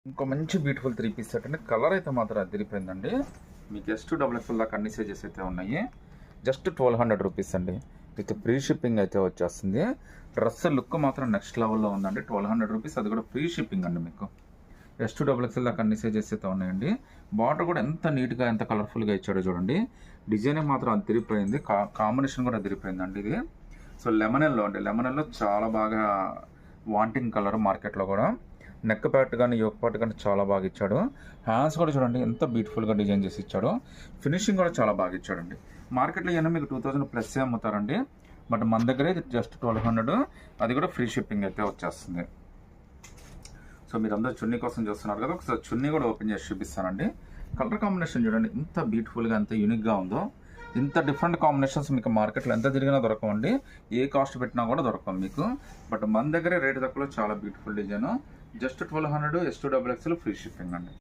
ఇంకో మంచి beautiful 3 piece set అండి. కలర్ అయితే మాత్రం అదిరిపోయిందండి. మీకు S2XL దాకా అన్ని సైజెస్ అయితే ఉన్నాయి. జస్ట్ 1200 రూపీస్ అండి. విత్ ఫ్రీ షిప్పింగ్ అయితే వచ్చేస్తుంది. డ్రెస్ లుక్ మాత్రం నెక్స్ట్ లెవెల్లో ఉందండి. 1200 రూపీస్, అది కూడా ఫ్రీ షిప్పింగ్ అండి. మీకు S2XL దాకా అన్ని సైజెస్ అయితే ఉన్నాయండి. బార్డర్ కూడా ఎంత నీట్గా ఎంత కలర్ఫుల్గా ఇచ్చాడో చూడండి. డిజైన్ మాత్రం అదిరిపోయింది. కాంబినేషన్ కూడా అదిరిపోయిందండి ఇది. సో లెమనెల్లో అండి, లెమనెల్లో చాలా బాగా వాంటింగ్ కలర్ మార్కెట్లో కూడా. నెక్ ప్యాట్ కానీ యోక్ పార్ట్ కానీ చాలా బాగా ఇచ్చాడు. హ్యాండ్స్ కూడా చూడండి ఎంత బ్యూటిఫుల్గా డిజైన్ చేసి ఇచ్చాడు. ఫినిషింగ్ కూడా చాలా బాగా ఇచ్చాడండి. మార్కెట్లో ఇవన్నీ మీకు 2000 ప్లస్ అమ్ముతారండి. బట్ మన దగ్గర జస్ట్ 1200, అది కూడా ఫ్రీ షిప్పింగ్ అయితే వచ్చేస్తుంది. సో మీరు అందరూ చున్నీ కోసం చూస్తున్నారు కదా, ఒకసారి చున్నీ కూడా ఓపెన్ చేసి చూపిస్తానండి. కలర్ కాంబినేషన్ చూడండి ఎంత బ్యూటిఫుల్గా ఎంత యూనిక్గా ఉందో. ఇంత డిఫరెంట్ కాంబినేషన్స్ మీకు మార్కెట్లో ఎంత తిరిగినా దొరకవండి. ఏ కాస్ట్ పెట్టినా కూడా దొరకవు మీకు. బట్ మన దగ్గరే రేటు తక్కువలో చాలా beautiful design. Just 1200, S2XL free shipping అండి.